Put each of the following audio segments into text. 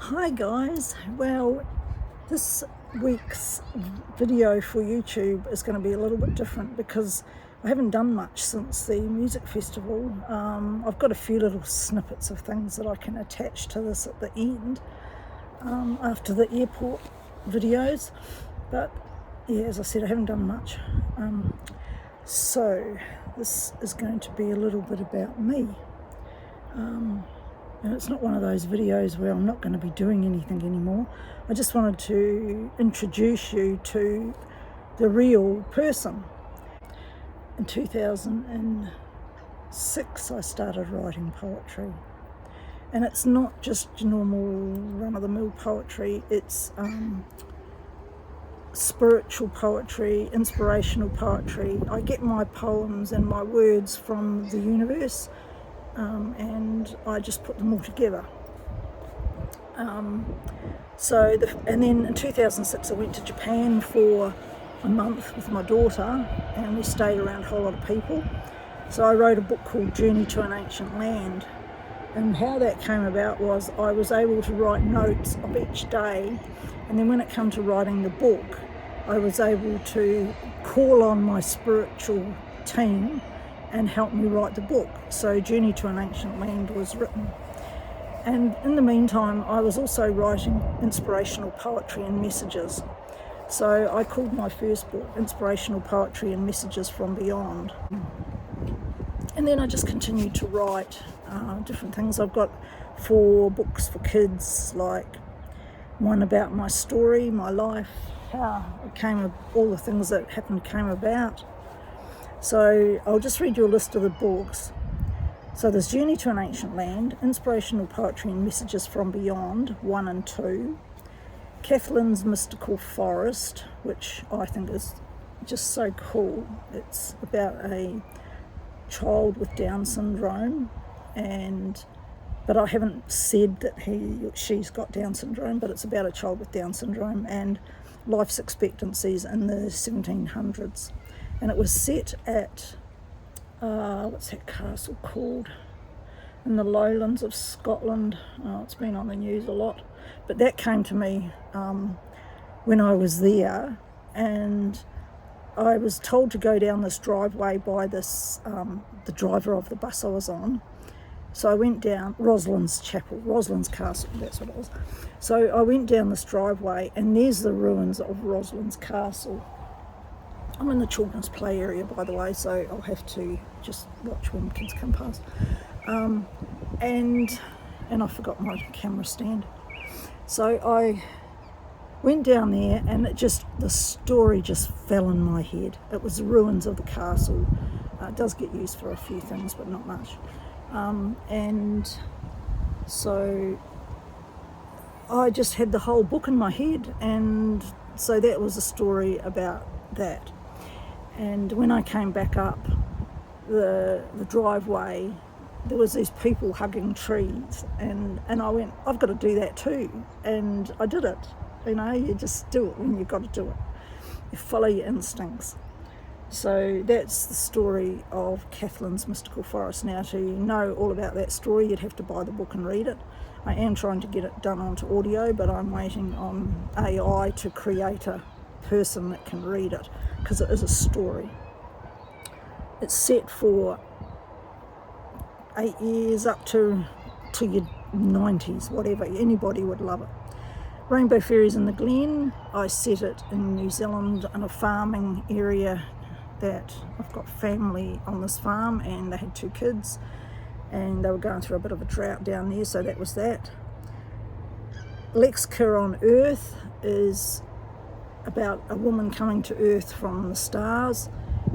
Hi guys, well this week's video for YouTube is going to be a little bit different because I haven't done much since the music festival. I've got a few little snippets of things that I can attach to this at the end after the airport videos, but yeah, as I said, I haven't done much. So this is going to be a little bit about me. And it's not one of those videos where I'm not going to be doing anything anymore. I just wanted to introduce you to the real person. In 2006 I started writing poetry. And it's not just normal run-of-the-mill poetry, it's spiritual poetry, inspirational poetry. I get my poems and my words from the universe. And I just put them all together. And then in 2006 I went to Japan for a month with my daughter, and we stayed around a whole lot of people. So I wrote a book called Journey to an Ancient Land, and how that came about was I was able to write notes of each day, and then when it came to writing the book I was able to call on my spiritual team and helped me write the book. So Journey to an Ancient Land was written. And in the meantime, I was also writing inspirational poetry and messages. So I called my first book Inspirational Poetry and Messages from Beyond. And then I just continued to write different things. I've got 4 books for kids, like one about my story, my life, how it came, all the things that happened came about. So I'll just read you a list of the books. So there's Journey to an Ancient Land, Inspirational Poetry and Messages from Beyond, 1 and 2. Kathleen's Mystical Forest, which I think is just so cool. It's about a child with Down syndrome, but I haven't said that she's got Down syndrome, but it's about a child with Down syndrome and life's expectancies in the 1700s. And it was set at, what's that castle called? In the lowlands of Scotland. Oh, it's been on the news a lot. But that came to me when I was there, and I was told to go down this driveway by this, the driver of the bus I was on. So I went down Roslyn's Castle, that's what it was. So I went down this driveway, and there's the ruins of Roslyn's Castle. I'm in the children's play area, by the way, so I'll have to just watch when kids come past. And I forgot my camera stand. So I went down there, and the story just fell in my head. It was the ruins of the castle. It does get used for a few things, but not much. And so I just had the whole book in my head, and so that was a story about that. And when I came back up the driveway, there was these people hugging trees, and I went, I've got to do that too. And I did it. You just do it when you've got to do it. You follow your instincts. So that's the story of Kathleen's Mystical Forest. Now, to know all about that story, you'd have to buy the book and read it. I am trying to get it done onto audio, but I'm waiting on AI to create a person that can read it, because it is a story. It's set for 8 years up to your 90s, whatever. Anybody would love it. Rainbow Fairies in the Glen, I set it in New Zealand in a farming area that I've got family on this farm, and they had 2 kids, and they were going through a bit of a drought down there, so that was that. Lexicur on Earth is about a woman coming to Earth from the stars,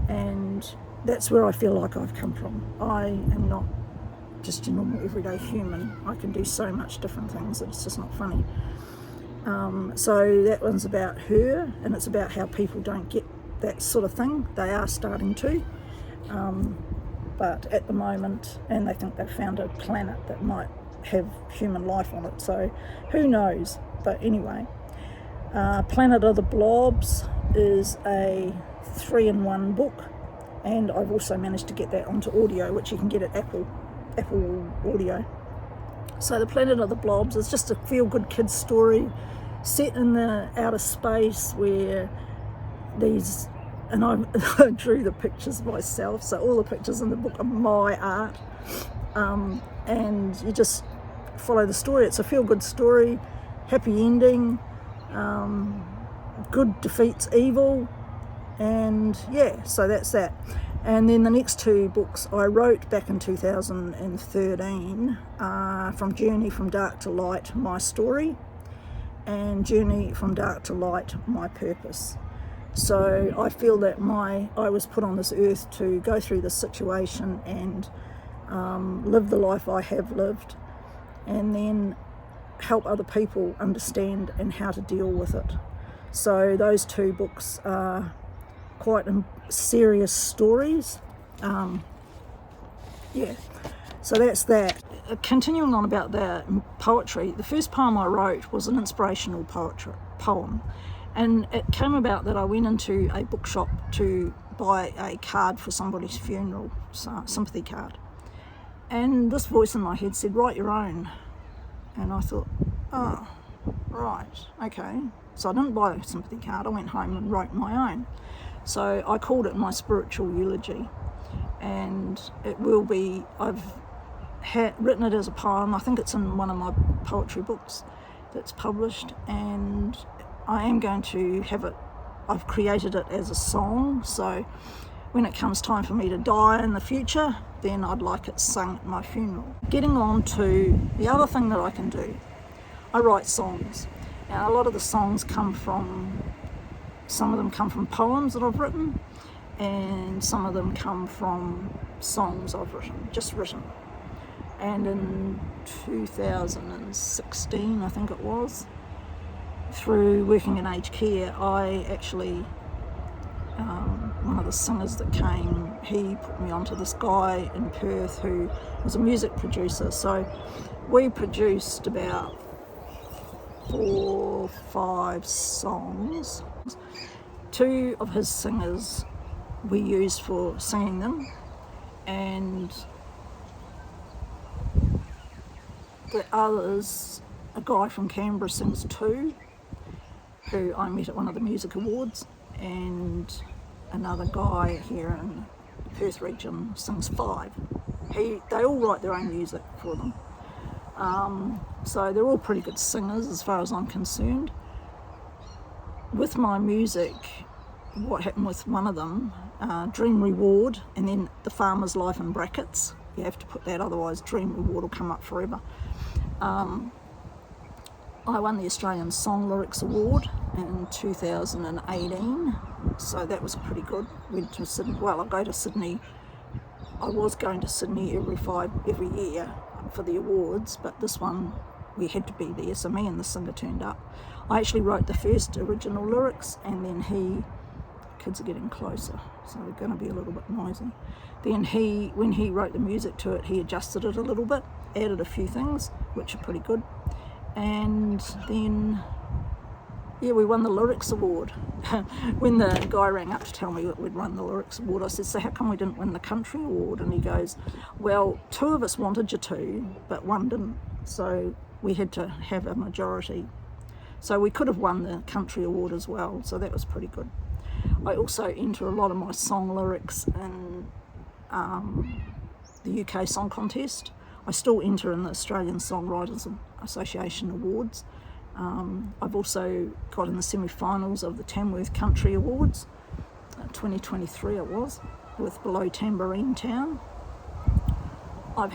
and that's where I feel like I've come from. I am not just a normal everyday human. I can do so much different things that it's just not funny. So that one's about her, and it's about how people don't get that sort of thing. They are starting to, but at the moment, and they think they've found a planet that might have human life on it, so who knows. But anyway, Planet of the Blobs is a 3-in-1 book, and I've also managed to get that onto audio, which you can get at Apple Audio. So The Planet of the Blobs is just a feel-good kids story set in the outer space where these, and I drew the pictures myself, so all the pictures in the book are my art, and you just follow the story. It's a feel-good story, happy ending, good defeats evil, and yeah, so that's that. And then the next two books I wrote back in 2013, from Journey from Dark to Light, My Story, and Journey from Dark to Light, My Purpose. So I feel that I was put on this earth to go through this situation and live the life I have lived, and then help other people understand and how to deal with it. So those two books are quite serious stories. Yeah, so that's that. Continuing on about the poetry, the first poem I wrote was an inspirational poem, and it came about that I went into a bookshop to buy a card for somebody's funeral, sympathy card, and this voice in my head said, write your own. And I thought, oh, right, okay. So I didn't buy a sympathy card, I went home and wrote my own. So I called it my spiritual eulogy, and it will be, I've written it as a poem. I think it's in one of my poetry books that's published, and I am going to have it, I've created it as a song, so when it comes time for me to die in the future, then I'd like it sung at my funeral. Getting on to the other thing that I can do, I write songs. Now a lot of the songs some of them come from poems that I've written, and some of them come from songs I've just written. And in 2016, I think it was, through working in aged care, I actually, one of the singers that came, he put me onto this guy in Perth who was a music producer. So we produced about 4 or 5 songs. 2 of his singers we used for singing them, and the others, a guy from Canberra sings 2, who I met at one of the music awards, and another guy here in the Perth region sings 5. They all write their own music for them. So they're all pretty good singers as far as I'm concerned. With my music, what happened with one of them, Dream Reward, and then The Farmer's Life in brackets. You have to put that, otherwise Dream Reward will come up forever. I won the Australian Song Lyrics Award in 2018, so that was pretty good. Went to Sydney. Well, I go to Sydney. I was going to Sydney every year for the awards, but this one we had to be there, so me and the singer turned up. I actually wrote the first original lyrics, and then kids are getting closer, so they're going to be a little bit noisy. Then when he wrote the music to it, he adjusted it a little bit, added a few things, which are pretty good. And then, yeah, we won the Lyrics Award. When the guy rang up to tell me that we'd won the Lyrics Award, I said, so how come we didn't win the Country Award? And he goes, well, 2 of us wanted you to, but 1 didn't. So we had to have a majority. So we could have won the Country Award as well, so that was pretty good. I also enter a lot of my song lyrics in the UK Song Contest. I still enter in the Australian Songwriters Association Awards. I've also got in the semi-finals of the Tamworth Country Awards, 2023 it was, with Below Tamborine Town. I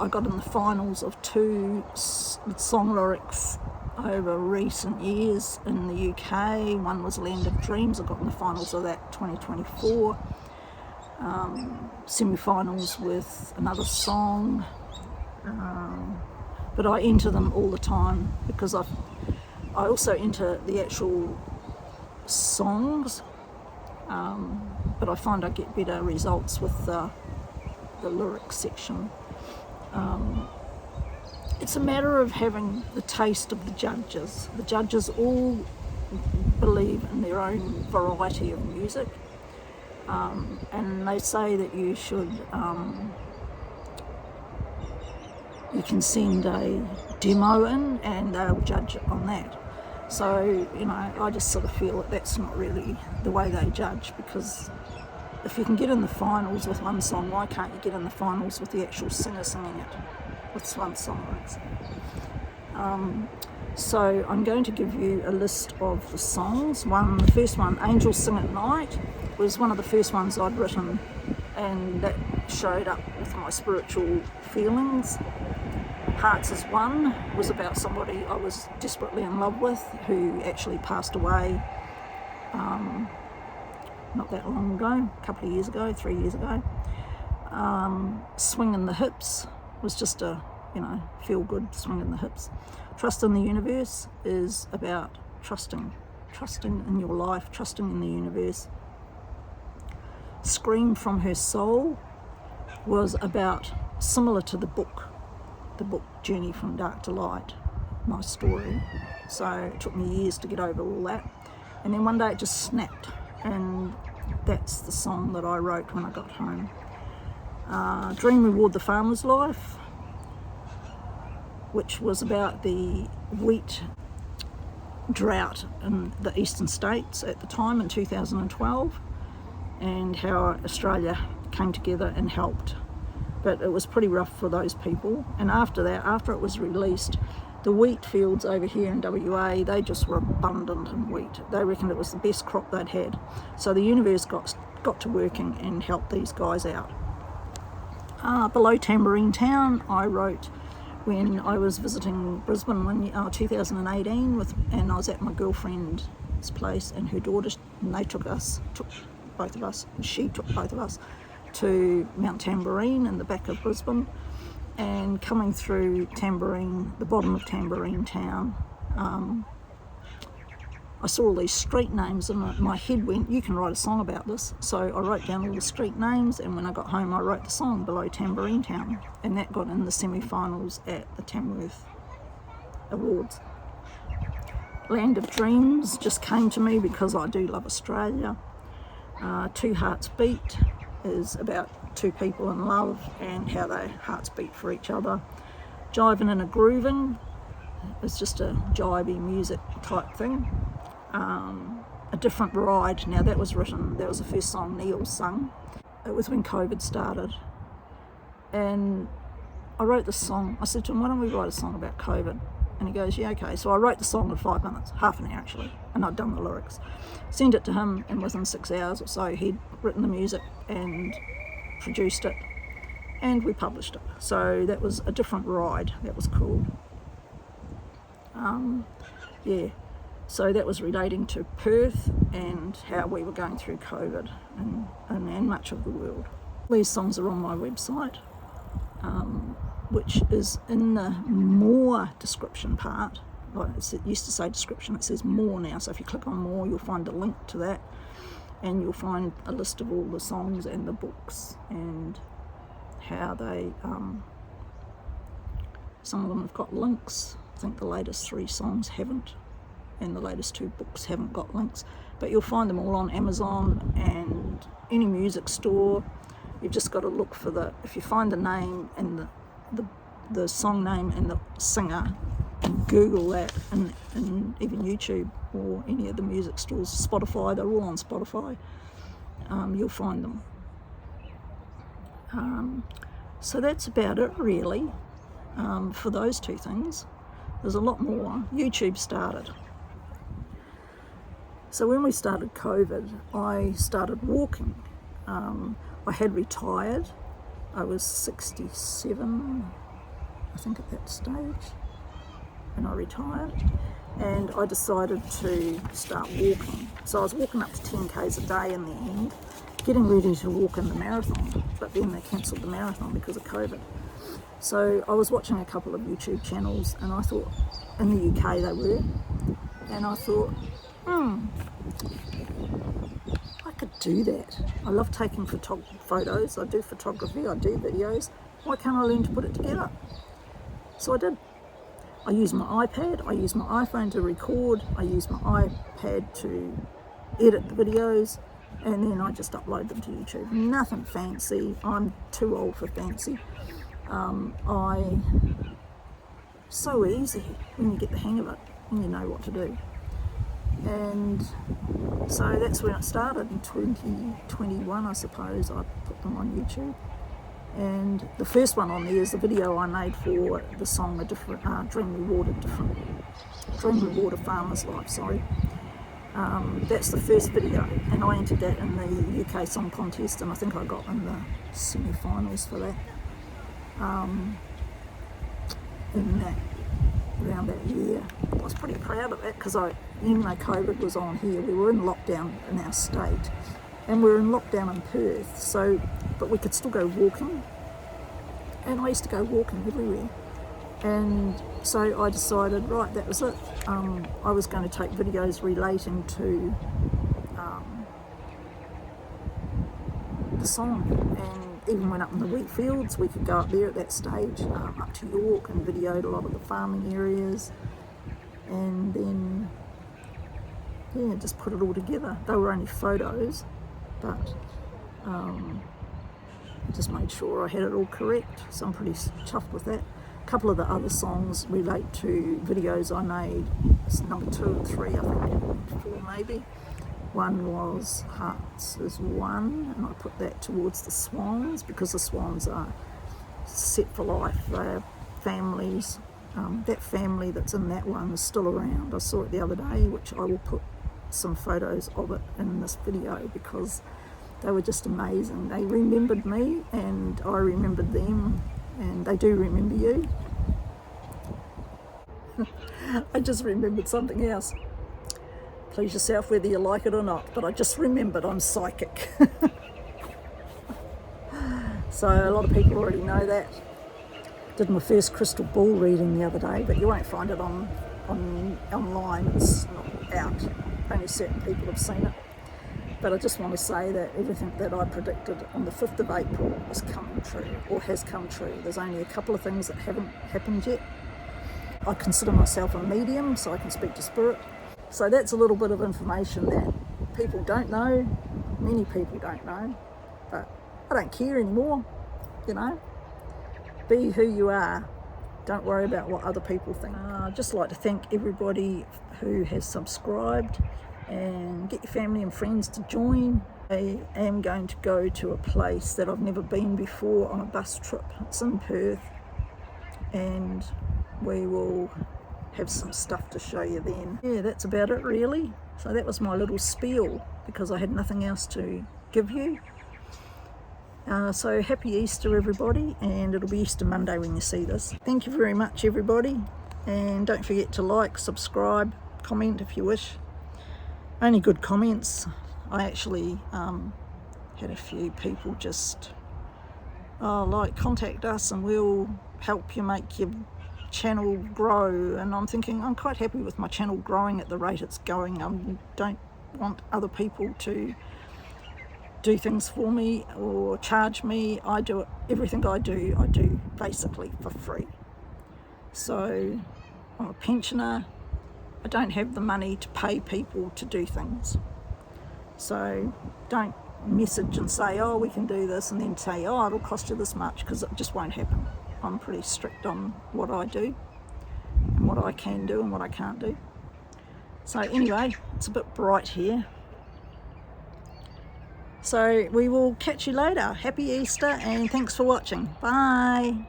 got in the finals of 2 song lyrics over recent years in the UK. One was Land of Dreams, I got in the finals of that 2024. Semi-finals with another song. But I enter them all the time because I also enter the actual songs, but I find I get better results with the lyrics section. It's a matter of having the taste of the judges. The judges all believe in their own variety of music, and they say that you should you can send a demo in and they'll judge it on that. So, you know, I just sort of feel that that's not really the way they judge, because if you can get in the finals with one song, why can't you get in the finals with the actual singer singing it with Swans songs? So I'm going to give you a list of the songs. The first one, Angels Sing at Night, was one of the first ones I'd written, and that showed up with my spiritual feelings. Hearts as One was about somebody I was desperately in love with who actually passed away not that long ago, a couple of years ago, 3 years ago. Swing in the Hips was just a, you know, feel good swing in the hips. Trust in the Universe is about trusting in your life, trusting in the universe. Scream from Her Soul was about, similar to the book Journey from Dark to Light, my story. So it took me years to get over all that. And then one day it just snapped, and that's the song that I wrote when I got home. Dream Reward the Farmer's Life, which was about the wheat drought in the eastern states at the time in 2012, and how Australia came together and helped. But it was pretty rough for those people. And after that, after it was released, the wheat fields over here in WA, they just were abundant in wheat. They reckoned it was the best crop they'd had. So the universe got to working and helped these guys out. Below Tamborine Town, I wrote when I was visiting Brisbane in 2018 and I was at my girlfriend's place and her daughter, and they took both of us to Mount Tamborine in the back of Brisbane. And coming through Tamborine, the bottom of Tamborine Town, I saw all these street names and my head went, you can write a song about this. So I wrote down all the street names, and when I got home I wrote the song Below Tamborine Town, and that got in the semi-finals at the Tamworth Awards. Land of Dreams just came to me because I do love Australia. Two Hearts Beat is about two people in love and how their hearts beat for each other. Jivin and a Groovin is just a jivey music type thing. A Different Ride, now that was the first song Neil sung. It was when COVID started, and I wrote this song. I said to him, why don't we write a song about COVID? And he goes, yeah, okay. So I wrote the song in 5 minutes, half an hour actually, and I'd done the lyrics. Sent it to him, and within 6 hours or so he'd written the music and produced it, and we published it. So that was A Different Ride, that was called. Yeah, so that was relating to Perth and how we were going through COVID and much of the world. These songs are on my website, which is in the more description part. Like it used to say description, it says more now. So if you click on more, you'll find a link to that, and you'll find a list of all the songs and the books and how they, some of them have got links. I think the latest 3 songs haven't, and the latest 2 books haven't got links, but you'll find them all on Amazon and any music store. You've just got to look for if you find the name and the song name and the singer, and Google that, and even YouTube or any of the music stores, Spotify, they're all on Spotify, you'll find them. So that's about it really, for those 2 things. There's a lot more. YouTube started. So when we started COVID, I started walking. I had retired. I was 67, I think, at that stage, and I retired. And I decided to start walking. So I was walking up to 10 k's a day in the end, getting ready to walk in the marathon, but then they cancelled the marathon because of COVID. So I was watching a couple of YouTube channels, and I thought, in the UK they were, and I thought, I could do that. I love taking photos, I do photography, I do videos. Why can't I learn to put it together? So I did. I use my iPad, I use my iPhone to record, I use my iPad to edit the videos, and then I just upload them to YouTube. Nothing fancy, I'm too old for fancy. So easy when you get the hang of it and you know what to do. And so that's when it started in 2021, I suppose. I put them on YouTube. And the first one on there is the video I made for the song Dream Rewarded Farmer's Life, sorry. That's the first video, and I entered that in the UK Song Contest, and I think I got in the semi-finals for that. Around that year. I was pretty proud of that because even though COVID was on here, we were in lockdown in our state, and we were in lockdown in Perth, but we could still go walking, and I used to go walking everywhere. And so I decided, right, that was it. I was going to take videos relating to the song, and even went up in the wheat fields. We could go up there at that stage, up to York, and videoed a lot of the farming areas, and then just put it all together. They were only photos, but just made sure I had it all correct, so I'm pretty chuffed with that. A couple of the other songs relate to videos I made. It's number 2 and 3, I think, 4 maybe. One was Hearts is One, and I put that towards the Swans because the Swans are set for life. They're families. That family that's in that one is still around. I saw it the other day, which I will put some photos of it in this video because they were just amazing. They remembered me and I remembered them, and they do remember you. I just remembered something else. Please yourself whether you like it or not, but I just remembered I'm psychic. So a lot of people already know that. Did my first crystal ball reading the other day, but you won't find it online. It's not out. Only certain people have seen it. But I just want to say that everything that I predicted on the 5th of April is coming true, or has come true. There's only a couple of things that haven't happened yet. I consider myself a medium, so I can speak to spirit. So that's a little bit of information that people don't know, many people don't know, but I don't care anymore, you know. Be who you are, don't worry about what other people think. I'd just like to thank everybody who has subscribed, and get your family and friends to join. I am going to go to a place that I've never been before on a bus trip. It's in Perth, and we will have some stuff to show you then. Yeah, that's about it really. So that was my little spiel because I had nothing else to give you. So happy Easter everybody, and it'll be Easter Monday when you see this. Thank you very much everybody, and don't forget to like, subscribe, comment if you wish. Only good comments. I actually had a few people just contact us and we'll help you make your channel grow, and I'm thinking I'm quite happy with my channel growing at the rate it's going. I don't want other people to do things for me or charge me. I do it, everything I do basically for free. So I'm a pensioner. I don't have the money to pay people to do things. So don't message and say, oh, we can do this, and then say, oh, it'll cost you this much, because it just won't happen. I'm pretty strict on what I do and what I can do and what I can't do. So anyway, it's a bit bright here. So we will catch you later. Happy Easter, and thanks for watching. Bye.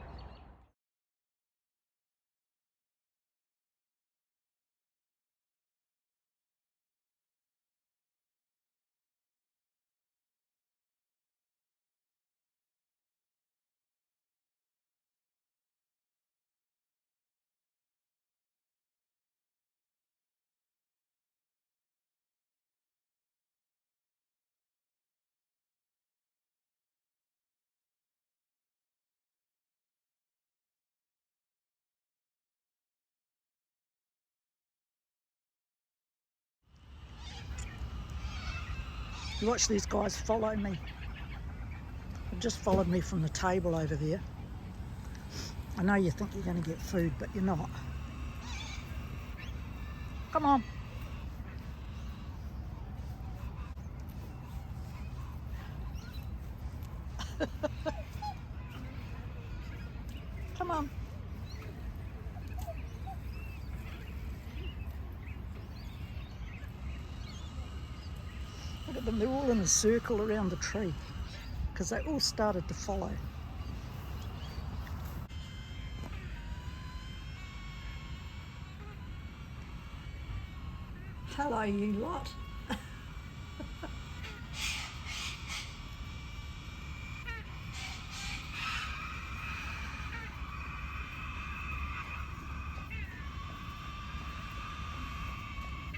You watch these guys follow me. They've just followed me from the table over there. I know you think you're going to get food, but you're not. Come on. Look at them, they're all in a circle around the tree because they all started to follow. Hello, you lot.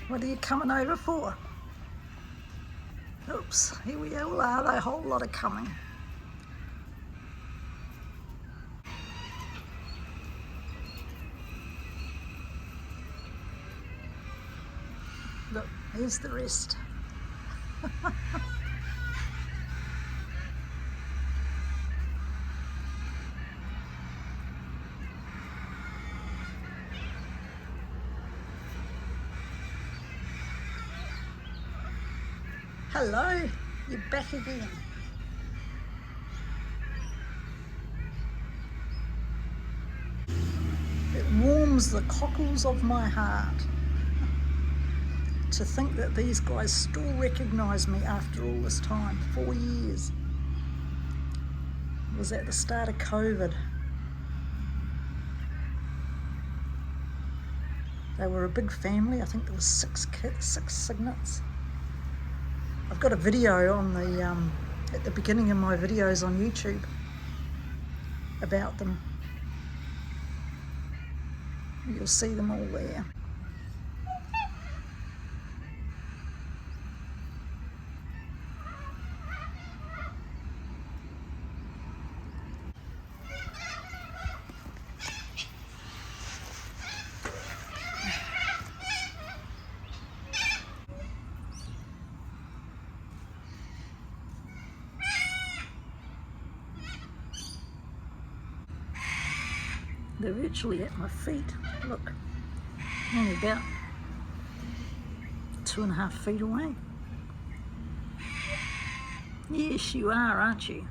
What are you coming over for? Oops, here we all are, a whole lot of coming. Look, here's the rest. Hello, you're back again. It warms the cockles of my heart to think that these guys still recognise me after all this time, 4 years. It was at the start of COVID. They were a big family, I think there was 6 kids, 6 cygnets. I've got a video on the at the beginning of my videos on YouTube about them. You'll see them all there. They're virtually at my feet. Look, only about 2.5 feet away. Yes, you are, aren't you?